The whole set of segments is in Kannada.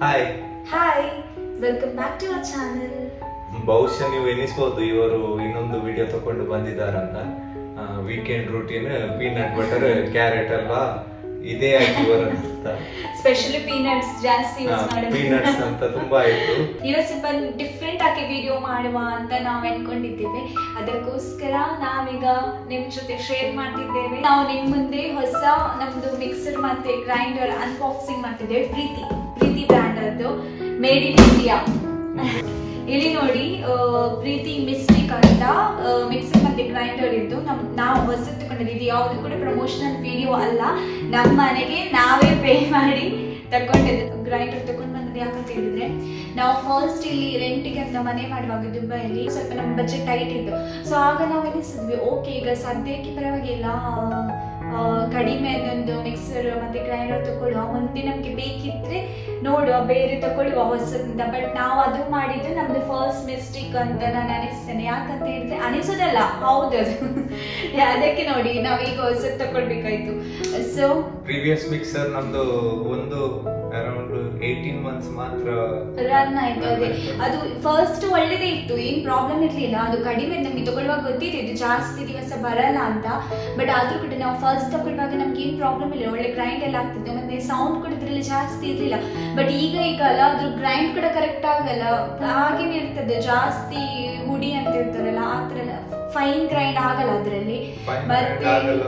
Hi hi, welcome back to our channel. ಬಹುಶಃ ನೀವು ಎನಿಸ್ಬೋದು ಇವರು ಇನ್ನೊಂದು ವಿಡಿಯೋ ತಕೊಂಡು ಬಂದಿದ್ದಾರಂತ. Weekend routine peanut butter carrot ಅಲ್ವಾ, ಇದೇ ಆಯ್ತು ಇವರಂತ. ಸ್ಪೆಷಲಿ ಪೀನಟ್ಸ್ ಜಾಸ್ತಿ ಯೂಸ್ ಮಾಡೋದು. ಪೀನಟ್ಸ್ ಅಂತ ತುಂಬಾ ಆಯ್ತು. ಇವತ್ತು ಸ್ವಲ್ಪ ಡಿಫ್ರೆಂಟ್ ಆಗಿ ವಿಡಿಯೋ ಮಾಡುವ ಅಂತ ನಾವು ಅನ್ಕೊಂಡಿದ್ದೇವೆ. ಅದಕ್ಕೋಸ್ಕರ ನಾವೀಗ ನಿಮ್ ಜೊತೆ ಶೇರ್ ಮಾಡ್ತಿದ್ದೇವೆ. ನಾವು ನಿಮ್ ಮುಂದೆ ಹೊಸ ನಮ್ದು ಮಿಕ್ಸರ್ ಮತ್ತೆ ಗ್ರೈಂಡರ್ ಅನ್ಬಾಕ್ಸಿಂಗ್ ಮಾಡ್ತಿದ್ದೇವೆ. ಪ್ರೀತಿ ಬ್ರ್ಯಾಂಡ್ ಅದು, ಮೇಡ್ ಇನ್ ಇಂಡಿಯಾ. ಇಲ್ಲಿ ನೋಡಿ, ಪ್ರೀತಿ ಮಿಸ್ಟಿಕ್ ಅಂತ ಮಿಕ್ಸರ್ ಮತ್ತೆ ಗ್ರೈಂಡರ್ ಇದ್ದು ನಾವು ಹೊಸದು ತಗೊಂಡಿದ್ದು. ಇದು ಯಾವುದು ಕೂಡ ಪ್ರಮೋಷನಲ್ ವಿಡಿಯೋ ಅಲ್ಲ, ನಮ್ಮ ಮನೆಗೆ ನಾವೇ ಪೇ ಮಾಡಿ ತಗೊಂಡಿದ್ದು. ಗ್ರೈಂಡರ್ ತಗೊಂಡು ಬಂದದ್ದು ಯಾಕಂತ ಹೇಳಿದ್ರೆ, ನಾವು ಫಸ್ಟ್ ಇಲ್ಲಿ ರೆಂಟಿಗೆ ಅಂತ ಮನೆ ಮಾಡುವಾಗ ದುಬೈಯಲ್ಲಿ ಸ್ವಲ್ಪ ನಮ್ಮ ಬಜೆಟ್ ಟೈಟ್ ಇತ್ತು. ಸೊ ಆಗ ನಾವು ಎನಿಸಿದ್ವಿ, ಓಕೆ ಈಗ ಸದ್ಯಕ್ಕೆ ಪರವಾಗಿಲ್ಲ, ಕಡಿಮೆ ಒಂದು ಮಿಕ್ಸರ್ ಮತ್ತೆ ಗ್ರೈಂಡರ್ ತಗೊಳ್ಳುವ, ಮುಂದೆ ನಮ್ಗೆ ಬೇಕಿದ್ರೆ ನೋಡುವ ಬೇರೆ ತಗೊಳ್ಳುವ ಹೊಸದಿಂದ. ಬಟ್ ನಾವು ಅದು ಮಾಡಿದ್ದು ನಮ್ದು ಫಸ್ಟ್ ಮಿಸ್ಟೇಕ್ ಅಂತ ನಾನು ಅನಿಸ್ತೇನೆ. ಯಾಕಂತ ಹೇಳಿದ್ರೆ, ಅನಿಸೋದಲ್ಲ, ಹೌದದು. ಅದಕ್ಕೆ ನೋಡಿ ನಾವೀಗ ಹೊಸದು ತಗೊಳ್ಬೇಕಾಯ್ತು. ಸೊ ಪ್ರೀವಿಯಸ್ ಮಿಕ್ಸರ್ ನಮ್ದು ಒಂದು ಅರೌಂಡ್ 18 months ಮಾತ್ರ ರನ್ ಆಯ್ತು. ಅದೇ ಅದು ಫಸ್ಟ್ ಒಳ್ಳೇದೇ ಇತ್ತು, ಏನ್ ಪ್ರಾಬ್ಲಮ್ ಇರ್ಲಿಲ್ಲ. ಅದು ಕಡಿಮೆ ನಮ್ಗೆ ತಗೊಳ್ಳುವಾಗ ಗೊತ್ತಿದೆ ಇದು ಜಾಸ್ತಿ ದಿವಸ ಬರಲ್ಲ ಅಂತ. ಬಟ್ ಆದ್ರೂ ಕೂಡ ನಾವು ಫಸ್ಟ್ ತಗೊಳ್ಳುವಾಗ ನಮ್ಗೆ ಏನ್ ಪ್ರಾಬ್ಲಮ್ ಇಲ್ಲ, ಒಳ್ಳೆ ಗ್ರೈಂಡ್ ಎಲ್ಲ ಆಗ್ತದೆ, ಮತ್ತೆ ಸೌಂಡ್ ಕೂಡ ಇದ್ರಲ್ಲಿ ಜಾಸ್ತಿ ಇರ್ಲಿಲ್ಲ. ಬಟ್ ಈಗ ಅಲ್ಲ, ಅದ್ರ ಗ್ರೈಂಡ್ ಕೂಡ ಕರೆಕ್ಟ್ ಆಗಲ್ಲ, ಹಾಗೇನೆ ಇರ್ತದೆ, ಜಾಸ್ತಿ ಹುಡಿ ಅಂತ ಇರ್ತದಲ್ಲ, ಆ ತರ ಫೈನ್ ಗ್ರೈಂಡ್ ಆಗಲ್ಲ ಅದ್ರಲ್ಲಿ.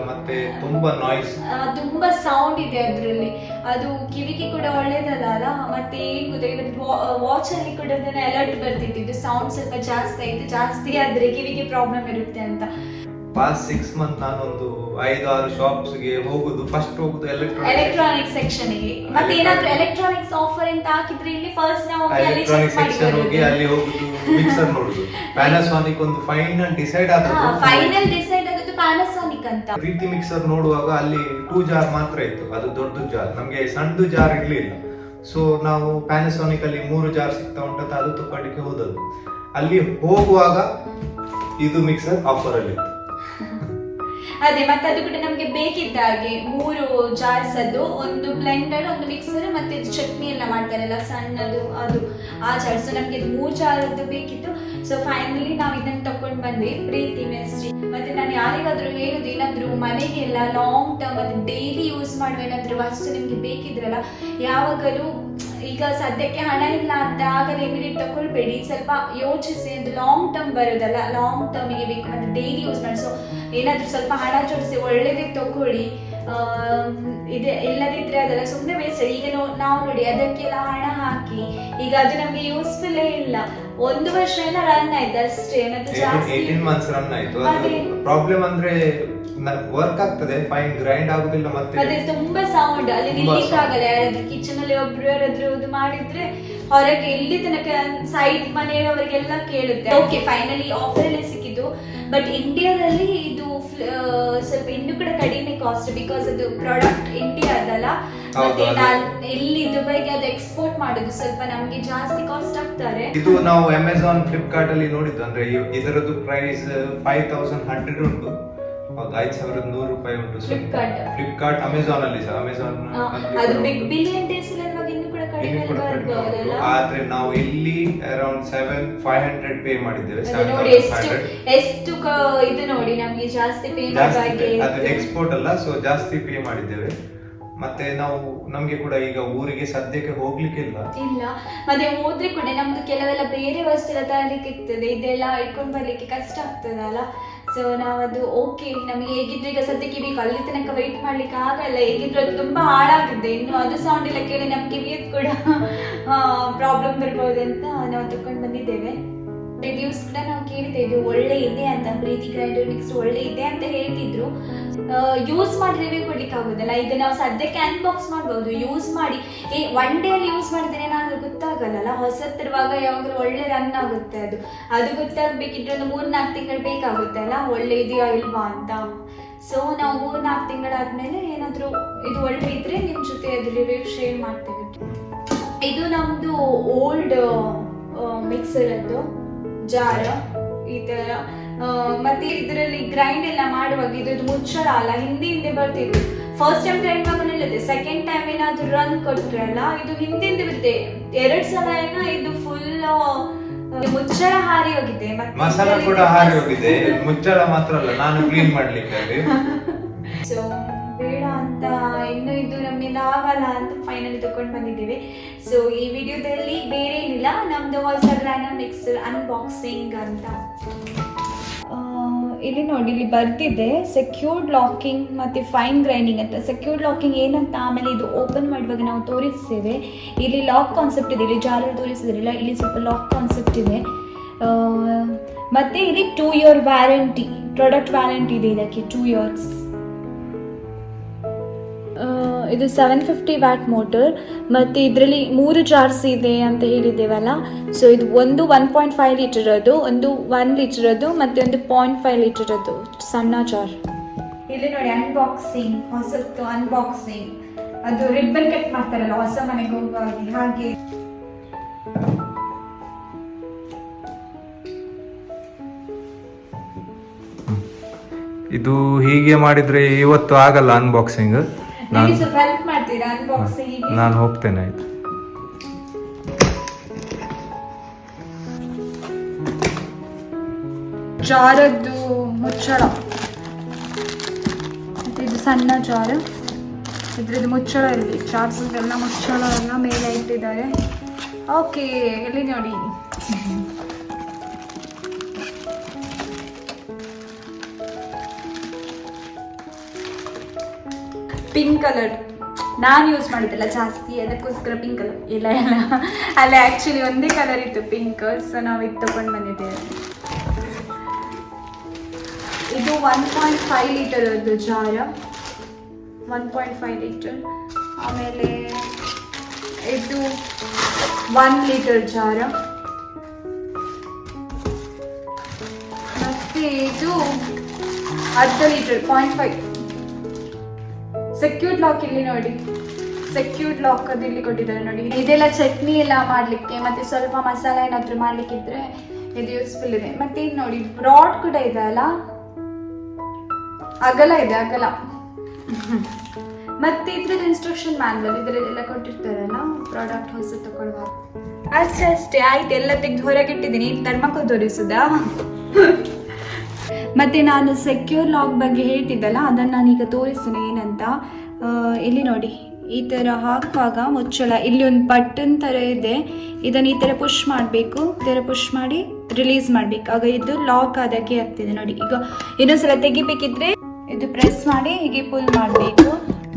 ಮತ್ತೆ ತುಂಬಾ ನಾಯ್ಸ್, ತುಂಬಾ ಸೌಂಡ್ ಇದೆ ಅದ್ರಲ್ಲಿ. ಅದು ಕಿವಿಗೆ ಕೂಡ ಒಳ್ಳೇದಲ್ಲ ಅಲ್ಲ. ಮತ್ತೆ ಏನ್ ಗೊತ್ತಾ, ಇವತ್ತು ವಾಚ್ ಅಲ್ಲಿ ಕೂಡ ಅಲರ್ಟ್ ಬರ್ತಿದ್ದು, ಸೌಂಡ್ ಸ್ವಲ್ಪ ಜಾಸ್ತಿ ಆದ್ರೆ ಕಿವಿಗೆ ಪ್ರಾಬ್ಲಮ್ ಇರುತ್ತೆ ಅಂತ. ಪಾಸ್ಟ್ 6 months ನಾನೊಂದು 5-6 ಶಾಪ್ಸ್ ಗೆ ಹೋಗುದು. ಫಸ್ಟ್ ಹೋಗುದು ಎಲೆಕ್ಟ್ರಾನಿಕ್ ಸೆಕ್ಷನ್ ಗೆ. ಮತ್ತೆ ಏನಾದ್ರೂ ಎಲೆಕ್ಟ್ರಾನಿಕ್ಸ್ ಆಫರ್ ಅಂತ ಹಾಕಿದ್ರೆ ಇಲ್ಲಿ ಫಸ್ಟ್ ನಾವು ಎಲೆಕ್ಟ್ರಾನಿಕ್ ಸೆಕ್ಷನ್ ಹೋಗಿ ಅಲ್ಲಿ ಹೋಗುದು, ಮಿಕ್ಸರ್ ನೋಡುದು. ಪ್ಯಾನಾಸೋನಿಕ್ ಒಂದು ಫೈನಲ್ ಡಿಸೈಡ್ ಆದದ್ದು ಪ್ಯಾನಾಸೋನಿಕ್ ಅಂತ. ಪ್ರೀತಿ ಮಿಕ್ಸರ್ ನೋಡುವಾಗ ಅಲ್ಲಿ 2 ಜಾರ್ ಮಾತ್ರ ಇತ್ತು, ಅದು ದೊಡ್ಡ ಜಾರ್, ನಮ್ಗೆ ಸಣ್ಣದು ಜಾರ್ ಇರ್ಲಿಲ್ಲ. ಸೊ ನಾವು ಪ್ಯಾನಾಸೋನಿಕ್ ಅಲ್ಲಿ 3 ಜಾರ್ ಸಿಗ್ತಾ ಉಂಟಂತ ಅದು ತಗೊಳ್ಳಿಕ್ಕೆ ಹೋದದ್ದು. ಅಲ್ಲಿ ಹೋಗುವಾಗ ಇದು ಮಿಕ್ಸರ್ ಆಫರ್ ಅಲ್ಲಿ ಇತ್ತು. ಅದೇ, ಮತ್ತೆ ಅದು ಕೂಡ ನಮ್ಗೆ ಬೇಕಿದ್ದ ಹಾಗೆ 3 ಜಾರ್ಸ್, ಅದು ಒಂದು ಬ್ಲೆಂಡರ್, ಒಂದು ಮಿಕ್ಸರ್, ಮತ್ತೆ ಚಟ್ನಿ ಎಲ್ಲ ಮಾಡ್ತಾರಲ್ಲ ಸಣ್ಣದು, ಅದು ಆ ಜಾರ್ಸ್. ನಮ್ಗೆ 3 ಜಾರದ್ದು ಬೇಕಿತ್ತು. ಸೊ ಫೈನಲಿ ನಾವು ಇದನ್ನ ತಕೊಂಡ್ ಬಂದ್ವಿ, ಪ್ರೀತಿ ಮಿಸ್ಟಿ. ಮತ್ತೆ ನಾನು ಯಾರಿಗಾದ್ರೂ ಹೇಳುದು, ಏನಾದ್ರೂ ಮನೆಗೆಲ್ಲ ಲಾಂಗ್ ಟರ್ಮ್ ಮತ್ತೆ ಡೈಲಿ ಯೂಸ್ ಮಾಡುವ ಏನಾದ್ರೂ ವಸ್ತು ನಿಮ್ಗೆ ಬೇಕಿದ್ರಲ್ಲ, ಯಾವಾಗಲೂ ಈಗ ಸದ್ಯಕ್ಕೆ ಹಣ ಇಲ್ಲ ಅಂತ ಆಗಲೇ ಇಮಿಡಿಯೇಟ್ ತಗೊಳ್ಬೇಡಿ. ಸ್ವಲ್ಪ ಯೋಚಿಸಿ, ಅದು ಲಾಂಗ್ ಟರ್ಮ್ ಬರೋದಲ್ಲ, ಲಾಂಗ್ ಟರ್ಮಿಗೆ ಬೇಕು ಮತ್ತೆ ಡೈಲಿ ಯೂಸ್ ಮಾಡಿ. ಸೊ ಏನಾದ್ರೂ ಸ್ವಲ್ಪ ಹಣ ಜೋಡಿಸಿ ಒಳ್ಳೇದೇ ತಗೊಳ್ಳಿ. ಇದೆ ಇಲ್ಲದಿದ್ರೆ ಅದೆಲ್ಲ ಸುಮ್ಮನೆ ವೇಸ್ಟ್. ಈಗ ನಾವು ನೋಡಿ ಅದಕ್ಕೆಲ್ಲ ಹಣ ಹಾಕಿ ಈಗ ಅದು ನಮ್ಗೆ ಯೂಸ್ಫುಲ್ಲೇ ಇಲ್ಲ. 1 ವರ್ಷ ರನ್ ಆಯ್ತು ಅಷ್ಟೇ, ಮತ್ತೆ ಜಾಸ್ತಿ 18 months ರನ್ ಆಯ್ತು. ಪ್ರಾಬ್ಲಮ್ ಅಂದ್ರೆ ವರ್ಕ್ ಆಗ್ತದೆ, ಫೈನ್ ಗ್ರೈಂಡ್ ಆಗುದಿಲ್ಲ. ಮತ್ತೆ ತುಂಬಾ ಸೌಂಡ್, ಅಲ್ಲಿ ನಿಲ್ಲಿಕ್ ಆಗಲ್ಲ. ಯಾರಾದ್ರೂ ಕಿಚನ್ ಅಲ್ಲಿ ಒಬ್ರು ಯಾರಾದ್ರೂ ಇದು ಮಾಡಿದ್ರೆ ಹೊರಗೆ ಇಲ್ಲಿ ತನಕ ಸೈಡ್ ಮನೆಯವರಿಗೆಲ್ಲ ಕೇಳುತ್ತೆ. ಓಕೆ, ಫೈನಲಿ ಆಫರ್ ಅಲ್ಲಿ ಸಿಕ್ಕಿದ್ದು. ಬಟ್ ಇಂಡಿಯಾದಲ್ಲಿ ಇದು ಸ್ವಲ್ಪ ಇನ್ನೂ ಕೂಡ ಕಡಿಮೆ ಕಾಸ್ಟ್, ಬಿಕಾಸ್ ಅದು ಪ್ರಾಡಕ್ಟ್ ಇಂಡಿಯಾದಲ್ಲ. ಮತ್ತೆ ಇಲ್ಲಿ ದುಬೈಗೆ ಅದು ಎಕ್ಸ್ಪೋರ್ಟ್ ಮಾಡೋದು, ಸ್ವಲ್ಪ ನಮ್ಗೆ ಜಾಸ್ತಿ ಕಾಸ್ಟ್ ಆಗ್ತಾರೆ. ಇದು ನಾವು ಅಮೆಝಾನ್, ಫ್ಲಿಪ್ಕಾರ್ಟ್ ಅಲ್ಲಿ ನೋಡಿದ್ದು. ಅಂದ್ರೆ ಇದರದ್ದು ಪ್ರೈಸ್ 5100 ಉಂಟು. ಹೌದು, 5100 ರೂಪಾಯಿ ಉಂಟು ಫ್ಲಿಪ್ಕಾರ್ಟ್. ಅಮೆಝಾನ್ ಅಲ್ಲಿ ಸಹ, ಅಮೆಝಾನ್ ಅದು ಬಿಗ್ ಬಿಲಿಯನ್ ಡೇಸ್ ಇನ್ನು ಕೂಡ ಕಡಿಮೆ ಬರಬಹುದಲ್ಲ. ಆದ್ರೆ ನಾವು ಇಲ್ಲಿ ಅರೌಂಡ್ 7500 ಪೇ ಮಾಡಿದ್ದೇವೆ. ನೋಡಿ ಎಷ್ಟು ಇದು ನೋಡಿ, ನಮ್ಗೆ ಜಾಸ್ತಿ ಪೇ ಮಾಡಾಗೆ. ಅದು ಎಕ್ಸ್ಪೋರ್ಟ್ ಅಲ್ಲ, ಸೊ ಜಾಸ್ತಿ ಪೇ ಮಾಡಿದ್ದೇವೆ. ಮತ್ತೆ ನಾವು ನಮ್ಗೆ ಕೂಡ ಈಗ ಊರಿಗೆ ಸದ್ಯಕ್ಕೆ ಹೋಗ್ಲಿಕ್ಕಿಲ್ಲ. ಮತ್ತೆ ಹೋದ್ರೆ ಕೂಡ ನಮ್ದು ಕೆಲವೆಲ್ಲ ಬೇರೆ ವಸ್ತು ಎಲ್ಲ ತರಲಿಕ್ಕೆ ಇರ್ತದೆ, ಇದೆಲ್ಲ ಇಟ್ಕೊಂಡ್ ಬರ್ಲಿಕ್ಕೆ ಕಷ್ಟ ಆಗ್ತದಲ್ಲ. ಸೊ ನಾವದು ಓಕೆ, ನಮಗೆ ಹೇಗಿದ್ರು ಈಗ ಸದ್ಯಕ್ಕೆ ಬೇಕು, ಅಲ್ಲಿ ತನಕ ವೆಯ್ಟ್ ಮಾಡ್ಲಿಕ್ಕೆ ಆಗಲ್ಲ. ಹೇಗಿದ್ರು ಅದು ತುಂಬಾ ಹಾಳಾಗಿದೆ, ಇನ್ನು ಅದು ಸೌಂಡ್ ಎಲ್ಲ ಕೇಳಿ ನಮ್ ಕಿವಿಯದ್ ಕೂಡ ಪ್ರಾಬ್ಲಮ್ ಬರ್ಬೋದು ಅಂತ ನಾವು ತಕೊಂಡ್ ಬಂದಿದ್ದೇವೆ. ರಿವ್ಯೂಸ್ ಕೂಡ ನಾವು ಕೇಳಿದ್ದೇವೆ, ಒಳ್ಳೆ ಇದೆ ಅಂತ. ಪ್ರೀತಿ ಗ್ರೈಂಡರ್ ಮಿಕ್ಸರ್ ಒಳ್ಳೆ ಇದೆ ಅಂತ ಹೇಳ್ತಿದ್ರು. ಯೂಸ್ ಮಾಡಿ ರಿವ್ಯೂ ಕೊಡ್ಲಿಕ್ಕೆ ಆಗುದಲ್ಲ. ಈಗ ನಾವು ಸದ್ಯಕ್ಕೆ ಅನ್ಬಾಕ್ಸ್ ಮಾಡ್ಬೋದು, ಯೂಸ್ ಮಾಡಿ 1 day ಅಲ್ಲಿ ಯೂಸ್ ಮಾಡಿದ್ರೆ ಏನಾದ್ರೂ ಗೊತ್ತಾಗಲ್ಲ. ಹೊಸತಿರುವಾಗ ಯಾವಾಗಲೂ ಒಳ್ಳೆ ರನ್ ಆಗುತ್ತೆ. ಅದು ಗೊತ್ತಾಗ್ಬೇಕಿದ್ರೆ ಒಂದು 3-4 ತಿಂಗಳು ಬೇಕಾಗುತ್ತೆ ಅಲ್ಲ, ಒಳ್ಳೆ ಇದೆಯಾ ಇಲ್ವಾ ಅಂತ. ಸೊ ನಾವು 3-4 ತಿಂಗಳಾದ್ಮೇಲೆ ಏನಾದ್ರೂ ಇದು ಒಳ್ಳೆ ಇದ್ರೆ ನಿಮ್ ಜೊತೆ ಅದು ರಿವ್ಯೂ ಶೇರ್ ಮಾಡ್ತೇವೆ. ಇದು ನಮ್ದು ಓಲ್ಡ್ ಮಿಕ್ಸರ್ ಅದು ಜಾರ ಈ ತರ. ಮತ್ತೆ ಇದರಲ್ಲಿ ಗ್ರೈಂಡ್ ಎಲ್ಲ ಮಾಡುವಾಗ ಇದ್ರದ್ದು ಮುಚ್ಚಳ ಅಲ್ಲ, ಹಿಂದೆ ಬರ್ತಿತ್ತು. ಫಸ್ಟ್ ಟೈಮ್ ಗ್ರೈಂಡ್ ಮಾಡ್ಕೊಂಡಿಲ್ಲದೆ ಸೆಕೆಂಡ್ ಟೈಮ್ ಏನಾದ್ರು ರನ್ ಕೊಟ್ರಲ್ಲ ಇದು ಹಿಂದಿಂದ ಬಿದ್ದೆ 2 ಸಲ ಇದು ಫುಲ್ ಮುಚ್ಚಳ ಹಾರಿ ಹೋಗಿದೆ ಮಸಾಲ ಕೂಡ ಹಾರಿ ಹೋಗಿದೆ, ಮುಚ್ಚಳ ಮಾತ್ರ ಅಲ್ಲ ನಾನು ಕ್ಲೀನ್ ಮಾಡ್ಲಿಕ್ಕೆ ಅಲ್ಲಿ. ಸೊ ಬೇಡ ಅಂತ ಇನ್ನು ಇದು ನಮ್ಮಿಂದ ಆಗಲ್ಲ ಅಂತ ಫೈನಲಿ ತಗೊಂಡು ಬಂದಿದ್ದೀವಿ. ಸೊ ಈ ವಿಡಿಯೋದಲ್ಲಿ ಬೇರೆ ಏನಿಲ್ಲ, ನಮ್ದು ಹೊಸ ಗ್ರೈಂಡರ್ ಮಿಕ್ಸರ್ ಅನ್ಬಾಕ್ಸಿಂಗ್ ಅಂತ. ಇಲ್ಲಿ ನೋಡಿ, ಇಲ್ಲಿ ಬರ್ತಿದೆ ಸೆಕ್ಯೂರ್ಡ್ ಲಾಕಿಂಗ್ ಮತ್ತು ಫೈನ್ ಗ್ರೈಂಡಿಂಗ್ ಅಂತ. ಸೆಕ್ಯೂರ್ಡ್ ಲಾಕಿಂಗ್ ಏನಂತ ಆಮೇಲೆ ಇದು ಓಪನ್ ಮಾಡುವಾಗ ನಾವು ತೋರಿಸ್ತೇವೆ. ಇಲ್ಲಿ ಲಾಕ್ ಕಾನ್ಸೆಪ್ಟ್ ಇದೆ, ಇಲ್ಲಿ ಜಾಲಲ್ಲಿ ತೋರಿಸಿದ್ರಿಲ್ಲ, ಇಲ್ಲಿ ಸ್ವಲ್ಪ ಲಾಕ್ ಕಾನ್ಸೆಪ್ಟ್ ಇದೆ. ಮತ್ತು ಇಲ್ಲಿ 2 year ವ್ಯಾರಂಟಿ, ಪ್ರಾಡಕ್ಟ್ ವ್ಯಾರಂಟಿ ಇದೆ ಇದಕ್ಕೆ 2 years. ಇದು 750 ವ್ಯಾಟ್ ಮೋಟರ್ ಮತ್ತು ಇದರಲ್ಲಿ 3 ಜಾರ್ಸ್ ಇದೆ ಅಂತ ಹೇಳಿದ್ದೇವಲ್ಲ. ಸೊ ಇದು ಒಂದು 1.5 ಲೀಟರ್ ಅದು, ಒಂದು 1 ಲೀಟರ್ ಅದು ಮತ್ತು ಒಂದು 0.5 ಲೀಟರ್ ಅದು ಸಣ್ಣ ಜಾರ್. ಇಲ್ಲಿ ನೋಡಿ ಅನ್ಬಾಕ್ಸಿಂಗ್, ಹೊಸತ್ತು ಅನ್ಬಾಕ್ಸಿಂಗ್. ಅದು ರಿಬ್ಬನ್ ಕಟ್ ಮಾಡ್ತಾರಲ್ಲ ಹೊಸ ಮನೆಗೆ ಹೋಗುವಾಗ ಹಾಗೆ. ಇದು ಹೀಗೆ ಮಾಡಿದ್ರೆ ಇವತ್ತು ಆಗಲ್ಲ ಅನ್ಬಾಕ್ಸಿಂಗ್. ಸ್ವಲ್ಪ ಹೆಲ್ಪ್ ಮಾಡ್ತೀರಾ ಅನ್ಬಾಕ್ಸಿಂಗ್? ನಾನು ಹೋಗ್ತೇನೆ, ಆಯ್ತು. ಜಾರದ್ದು ಮುಚ್ಚಳ, ಇದು ಸಣ್ಣ ಜಾರ್, ಇದ್ರದ್ದು ಮುಚ್ಚಳ ಇಲ್ಲಿ ಜಾರ್ಸ್ ಎಲ್ಲ ಮುಚ್ಚಳ ಎಲ್ಲ ಮೇಲೆ ಇಟ್ಟಿದ್ದಾರೆ. ಓಕೆ, ಇಲ್ಲಿ ನೋಡಿ ಪಿಂಕ್ ಕಲರ್. ನಾನು ಯೂಸ್ ಮಾಡಿದ್ದಲ್ಲ ಜಾಸ್ತಿ, ಅದಕ್ಕೋಸ್ಕರ ಪಿಂಕ್ ಕಲರ್. ಇಲ್ಲ ಅಲ್ಲ ಆ್ಯಕ್ಚುಲಿ ಒಂದೇ ಕಲರ್ ಇತ್ತು ಪಿಂಕ್, ಸೊ ನಾವು ಇದು ತಗೊಂಡು ಬಂದಿದ್ದೇವೆ. ಇದು 1.5 ಲೀಟರ್ ಅದು ಜಾರ, 1.5 ಲೀಟರ್. ಆಮೇಲೆ ಇದು 1 ಲೀಟರ್ ಜಾರ, ಮತ್ತು ಇದು 1/2 ಲೀಟರ್ 0.5. ಸೆಕ್ಯೂರ್ಡ್ ಲಾಕ್ ಇಲ್ಲಿ ನೋಡಿ, ಸೆಕ್ಯೂರ್ಡ್ ಲಾಕ್ ಅದು ಇಲ್ಲಿ ಕೊಟ್ಟಿದ್ದಾರೆ ನೋಡಿ. ಇದೆಲ್ಲ ಚಟ್ನಿ ಎಲ್ಲ ಮಾಡಲಿಕ್ಕೆ ಮತ್ತು ಸ್ವಲ್ಪ ಮಸಾಲ ಏನಾದರೂ ಮಾಡಲಿಕ್ಕಿದ್ರೆ ಇದು ಯೂಸ್ಫುಲ್ ಇದೆ. ಮತ್ತು ಇದು ನೋಡಿ ರಾಡ್ ಕೂಡ ಇದೆ ಅಲ್ಲ, ಅಗಲ ಇದೆ ಅಗಲ. ಮತ್ತು ಇದ್ರದ್ದು ಇನ್ಸ್ಟ್ರಕ್ಷನ್ ಮ್ಯಾನ್ವಲ್ ಇದರಲ್ಲೆಲ್ಲ ಕೊಟ್ಟಿರ್ತಾರಲ್ಲ ಪ್ರಾಡಕ್ಟ್ ಹೊಸ ತಗೊಳ್ಳುವಾಗ. ಅಷ್ಟೇ ಆಯ್ತು, ಎಲ್ಲ ತೆಗೆದು ಹೊರಗಿಟ್ಟಿದ್ದೀನಿ. ತರ್ಮಕ್ಕೂ ತೋರಿಸುದಾ? ಮತ್ತು ನಾನು ಸೆಕ್ಯೂರ್ ಲಾಕ್ ಬಗ್ಗೆ ಹೇಳ್ತಿದ್ದಲ್ಲ, ಅದನ್ನು ನಾನೀಗ ತೋರಿಸ್ತೀನಿ ಏನಂತ. ಇಲ್ಲಿ ನೋಡಿ, ಈ ಥರ ಹಾಕುವಾಗ ಮುಚ್ಚಳ ಇಲ್ಲಿ ಒಂದು ಬಟನ್ ಥರ ಇದೆ, ಇದನ್ನು ಈ ಥರ ಪುಷ್ ಮಾಡಬೇಕು, ಈ ಥರ ಪುಷ್ ಮಾಡಿ ರಿಲೀಸ್ ಮಾಡಬೇಕು, ಆಗ ಇದು ಲಾಕ್ ಆದಾಗೆ ಆಗ್ತಿದೆ ನೋಡಿ. ಈಗ ಇನ್ನೊಂದ್ಸಲ ತೆಗಿಬೇಕಿದ್ರೆ ಇದು ಪ್ರೆಸ್ ಮಾಡಿ ಹೀಗೆ ಪುಲ್ ಮಾಡಬೇಕು,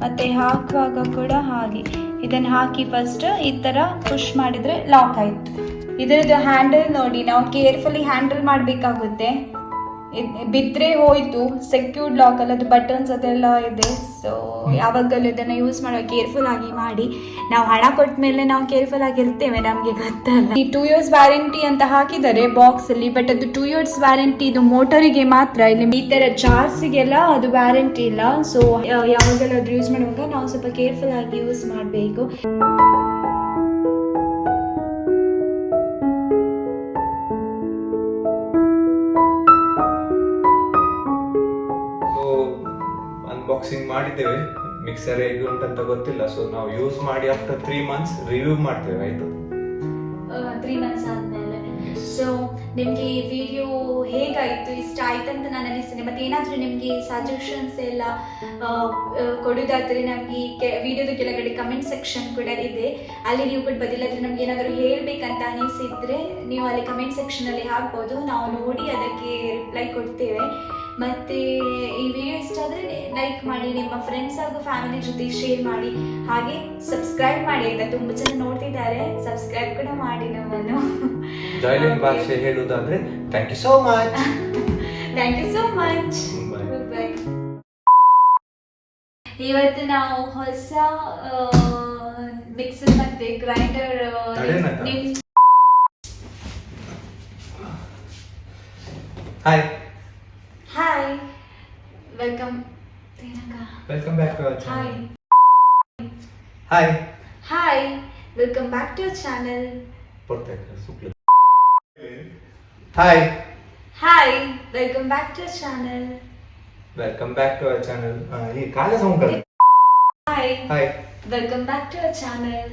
ಮತ್ತು ಹಾಕುವಾಗ ಕೂಡ ಹಾಗೆ ಇದನ್ನು ಹಾಕಿ ಫಸ್ಟ್ ಈ ಥರ ಪುಷ್ ಮಾಡಿದರೆ ಲಾಕ್ ಆಯಿತು. ಇದರದ್ದು ಹ್ಯಾಂಡಲ್ ನೋಡಿ, ನಾವು ಕೇರ್ಫುಲಿ ಹ್ಯಾಂಡಲ್ ಮಾಡಬೇಕಾಗುತ್ತೆ, ಬಿದ್ದರೆ ಹೋಯಿತು. ಸೆಕ್ಯೂರ್ಡ್ ಲಾಕ್ ಅಲ್ಲ, ಅದು ಬಟನ್ಸ್ ಅದೆಲ್ಲ ಇದೆ. ಸೊ ಯಾವಾಗಲೂ ಇದನ್ನು ಯೂಸ್ ಮಾಡುವಾಗ ಕೇರ್ಫುಲ್ ಆಗಿ ಮಾಡಿ. ನಾವು ಹಣ ಕೊಟ್ಟ ಮೇಲೆ ನಾವು ಕೇರ್ಫುಲ್ ಆಗಿರ್ತೇವೆ, ನಮಗೆ ಗೊತ್ತಲ್ಲ. ಈ 2 years ವ್ಯಾರಂಟಿ ಅಂತ ಹಾಕಿದ್ದಾರೆ ಬಾಕ್ಸಲ್ಲಿ, ಬಟ್ ಅದು 2 years ವ್ಯಾರಂಟಿ ಇದು ಮೋಟರಿಗೆ ಮಾತ್ರ. ಇಲ್ಲಿ ಈ ಥರ ಜಾರ್ಸಿಗೆಲ್ಲ ಅದು ವ್ಯಾರಂಟಿ ಇಲ್ಲ. ಸೊ ಯಾವಾಗಲೂ ಅದು ಯೂಸ್ ಮಾಡುವಾಗ ನಾವು ಸ್ವಲ್ಪ ಕೇರ್ಫುಲ್ ಆಗಿ ಯೂಸ್ ಮಾಡಬೇಕು. ಅನ್ಬಾಕ್ಸಿಂಗ್ ಮಾಡಿದ್ದೇವೆ. ಮಿಕ್ಸರ್ ಹೇಗೆ ಉಂಟಂತ ಗೊತ್ತಿಲ್ಲ, ಸೊ ನಾವು ಯೂಸ್ ಮಾಡಿ ಆಫ್ಟರ್ 3 months ರಿವ್ಯೂ ಮಾಡ್ತೇವೆ. ಆಯ್ತು, 3 months ಆದ್ಮೇಲೆ. ಸೊ ನಿಮ್ಗೆ ಈ ವಿಡಿಯೋ ಹೇಗಾಯ್ತು, ಇಷ್ಟ ಆಯ್ತಂತ ನಾನು ಅನಿಸ್ತೇನೆ. ಮತ್ತೆ ಏನಾದರೂ ನಿಮ್ಗೆ ಸಜೆಷನ್ಸ್ ಎಲ್ಲ ಕೊಡೋದಾದ್ರೆ ನಮ್ಗೆ ವಿಡಿಯೋದ ಕೆಳಗಡೆ ಕಮೆಂಟ್ ಸೆಕ್ಷನ್ ಕೂಡ ಇದೆ, ಅಲ್ಲಿ ನೀವು ಕೂಡ ಬದಿಲಾದ್ರೆ ನಮ್ಗೆ ಏನಾದರೂ ಹೇಳ್ಬೇಕಂತ ಅನಿಸಿದ್ರೆ ನೀವು ಅಲ್ಲಿ ಕಮೆಂಟ್ ಸೆಕ್ಷನ್ ಅಲ್ಲಿ ಹಾಕ್ಬೋದು, ನಾವು ನೋಡಿ ಅದಕ್ಕೆ ರಿಪ್ಲೈ ಕೊಡ್ತೇವೆ. ಮತ್ತೆ ಈ ವಿಡಿಯೋ ಇಷ್ಟ ಆದರೆ ಲೈಕ್ ಮಾಡಿ, ನಿಮ್ಮ ಫ್ರೆಂಡ್ಸ್ ಹಾಗೂ ಫ್ಯಾಮಿಲಿ ಜೊತೆ ಶೇರ್ ಮಾಡಿ, ಹಾಗೆ ಸಬ್ಸ್ಕ್ರೈಬ್ ಮಾಡಿ ಆಯ್ತಾ. ತುಂಬಾ ಜನ ನೋಡ್ತಿದ್ದಾರೆ, ಸಬ್ಸ್ಕ್ರೈಬ್ ಕೂಡ ಮಾಡಿ ನಮ್ಮನ್ನು. ಜಾಯ್ಲಿನ್ ಭಾಷೆ ಹೇಳುವುದಾದ್ರೆ thank you so much. Thank you so much. Bye. ಇವತ್ತು ನಾವು ಹೊಸ ಮಿಕ್ಸರ್ ಮತ್ತೆ grinder hi hi welcome back to our channel. Hi hi welcome back to our channel. Hi hi welcome back to our channel. Welcome back to our channel. ಈ ಕಾಲ sound hi hi welcome back to our channel.